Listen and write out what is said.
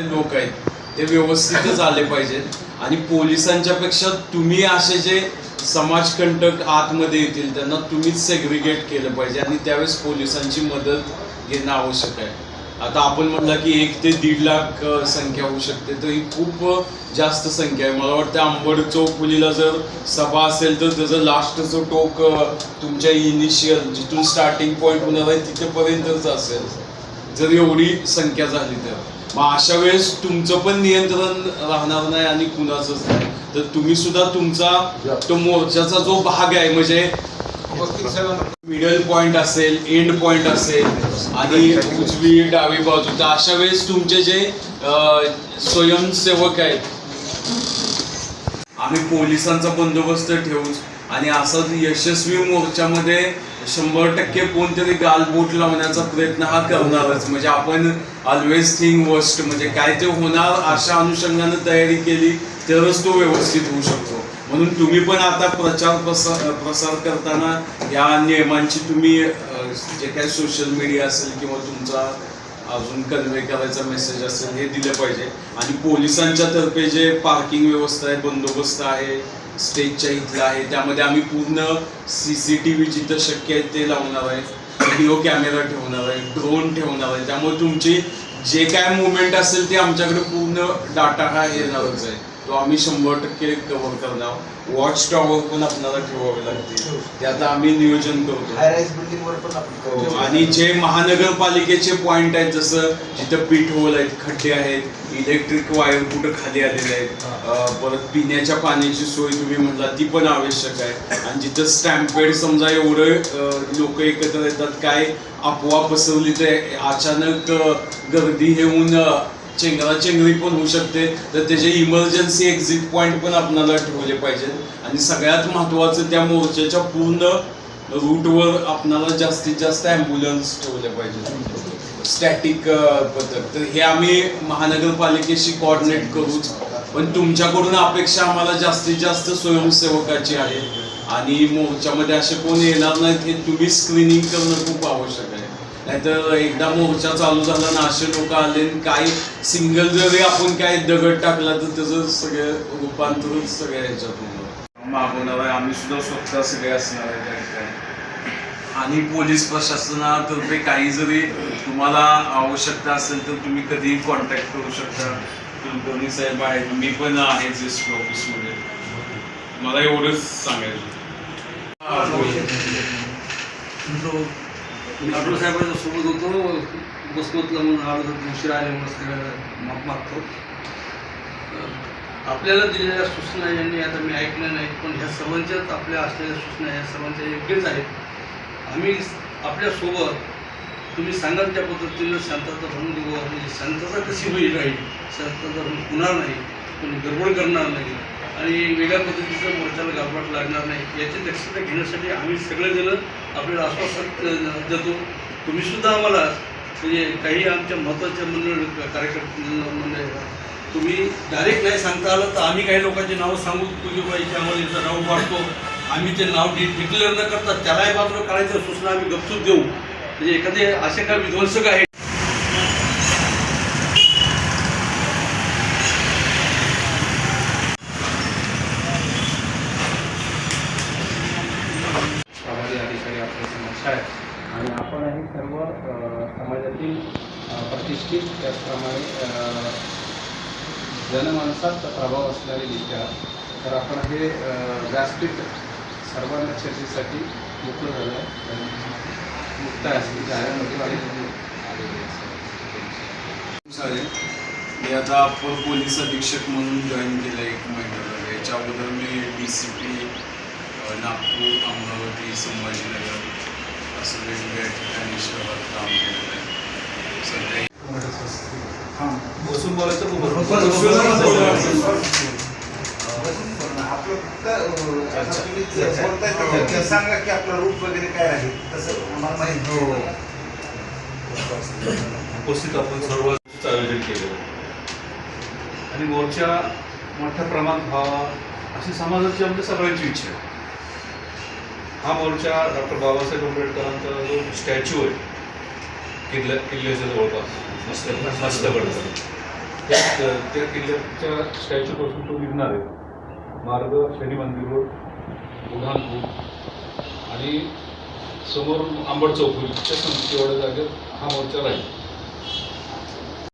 लोक आहेत ते व्यवस्थितच आले पाहिजेत आणि पोलिसांच्या पेक्षा तुम्ही असे जे समाजकंटक आतमध्ये येतील त्यांना तुम्हीच सेग्रिगेट केलं पाहिजे आणि त्यावेळेस पोलिसांची मदत घेणं आवश्यक आहे. आता आपण म्हटलं की 1 ते 1.5 लाख संख्या होऊ शकते, तर ही खूप जास्त संख्या आहे. मला वाटतं अंबड चौफुलीला जर सभा असेल तर त्याचं लास्टचं टोक तुमच्या इनिशियल जिथून स्टार्टिंग पॉईंट होणार आहे तिथेपर्यंतच असेल जर एवढी संख्या झाली तर. मग अशा वेळेस तुमचं पण नियंत्रण राहणार नाही आणि कुणाचंच नाही. तर तुम्ही सुद्धा तुमचा तो मोर्चाचा जो भाग आहे म्हणजे मिडल पॉइंट असेल, एंड पॉइंट असेल आणि उजवी डावी बाजू, तर अशा वेळेस तुमचे जे स्वयंसेवक आहेत आम्ही पोलिसांचा बंदोबस्त ठेवूच आणि असं यशस्वी मोर्चामध्ये 100% कोणतरी गालबोट लावण्याचा प्रयत्न हा करणारच. म्हणजे आपण ऑलवेज थिंक वर्स्ट, म्हणजे काय ते होणार अशा अनुषंगाने तयारी केली तरच तो व्यवस्थित होऊ शकतो. म्हणून तुम्ही पण आता प्रसार करताना या नियमांची तुम्ही जे काही सोशल मीडिया असेल किंवा तुमचा अजून कन्वे करायचा मेसेज असेल हे दिलं पाहिजे. आणि पोलिसांच्या तर्फे जे पार्किंग व्यवस्था आहे, बंदोबस्त आहे, स्टेजच्या इथला आहे, त्यामध्ये आम्ही पूर्ण CCTV जिथं शक्य आहे ते लावणार आहे, व्हिडिओ कॅमेरा ठेवणार आहे, ड्रोन ठेवणार आहे. त्यामुळे तुमची जे काय मुवमेंट असेल ते आमच्याकडे पूर्ण डाटा हा येणारच आहे, तो आम्ही 100% कव्हर करणार. वॉच टॉवर पण आपल्याला ठेवावे लागतील, ते आता आम्ही नियोजन करतो. आणि जे महानगरपालिकेचे पॉइंट आहेत जसं जिथं पीठ होल आहेत, खड्डे आहेत, इलेक्ट्रिक वायर कुठं खाली आलेले आहेत, परत पिण्याच्या पाण्याची सोय तुम्ही म्हटला ती पण आवश्यक आहे. आणि जिथं स्टॅम्पेड समजा एवढं लोक एकत्र येतात, काय अफवा पसरली तर अचानक गर्दी हे होऊन चेंगराचेंगरी पण होऊ शकते, तर त्याचे इमर्जन्सी एक्झिट पॉईंट पण आपल्याला ठेवले पाहिजेत. आणि सगळ्यात महत्त्वाचं त्या मोर्चाच्या पूर्ण रूटवर आपल्याला जास्तीत जास्त ॲम्ब्युलन्स ठेवले पाहिजेत, स्टॅटिक पद्धत. तर हे आम्ही महानगरपालिकेशी कोऑर्डिनेट करूच. पण तुमच्याकडून अपेक्षा आम्हाला जास्तीत जास्त स्वयंसेवकाची आहे आणि मोर्चामध्ये असे कोण येणार नाहीत हे तुम्ही स्क्रीनिंग करणं खूप आवश्यक आहे. नाहीतर एकदा मोर्चा चालू झाला ना असे लोक आले, काही सिंगल जरी आपण काय दगड टाकला तर त्याचं सगळं रूपांतरच सगळ्या ह्याच्यातून मागवणार आहे. आम्ही सुद्धा स्वतः सगळे असणार आहे त्या ठिकाणी. आणि पोलीस प्रशासनातर्फे काही जरी तुम्हाला आवश्यकता असेल तर तुम्ही कधीही कॉन्टॅक्ट करू शकता. कुलकर्णी साहेब आहेत, मी पण आहे जिस्ट ऑफिसमध्ये. मला एवढंच सांगायचं. डॉक्टर साहेबांच्या सोबत होतो बसमतला म्हणून आलो उशीर आल्यामुळे माफ मागतो. आपल्याला दिलेल्या सूचना यांनी आता मी ऐकल्या नाहीत, पण ह्या सर्वांच्याच आपल्या असलेल्या सूचना ह्या सर्वांच्या योग्यच आहेत. आम्ही आपल्यासोबत तुम्ही सांगाल त्या पद्धतीनं शांतता भरून देऊ. म्हणजे शांतता कशी होईल राहील, शांतता होणार नाही, कोणी गडबड करणार नाही आणि वेगळ्या पद्धतीचं मोर्चाला गालबोट लागणार नाही याची दक्षता घेण्यासाठी आम्ही सगळेजण आपल्याला आश्वासन देतो. तुम्हीसुद्धा आम्हाला म्हणजे काही आमच्या महत्त्वाच्या मंडळ कार्यकर्ते तुम्ही डायरेक्ट नाही सांगता आलं तर आम्ही काही लोकांची नावं सांगू तुझी आम्हाला याचं नाव पाडतो. आम्ही ते नाव डिक्लेअर न करता त्यालाही बाजूला काढायच्या सूचना आम्ही गपचूप देऊ. म्हणजे एखादे असे काही विध्वंसक आहेत अधिकारी आपल्या समक्ष आहेत आणि आपण हे सर्व समाजातील प्रतिष्ठित त्याचप्रमाणे जनमानसात प्रभाव असणारे नेते आहात. तर आपण हे व्यासपीठ सर्वांना चर्चेसाठी मोकळं झालं आहे, मुक्त आहे. मी आता अप्पर पोलीस अधीक्षक म्हणून जॉईन केलं 1 महिना झाला. याच्या अगोदर मी DCP नागपूर, अमरावती, संभाजीनगर असं वेगवेगळ्या ठिकाणी शहरात काम केलेलं आहे. सध्या बसून बोलायचं सांगा की आपला रूट वगैरे काय आहे तसं माहिती. उपस्थित आपण सर्व आयोजन केलेलं आणि मोर्चा मोठ्या प्रमाणात व्हावा अशी समाजाची आमच्या सगळ्यांची इच्छा आहे. हा मोर्चा डॉक्टर बाबासाहेब आंबेडकरांचा जो स्टॅच्यू आहे किल्ल्याच्या जवळपास मस्तगडचा त्या किल्ल्याच्या स्टॅच्यूपासून तो निघणार आहे. मार्ग शनी मंदिर रोड, उड्डाणपूल आणि समोर आंबट चौफुलीच्या संस्कृती एवढ्या जागेत हा मोर्चा राहील.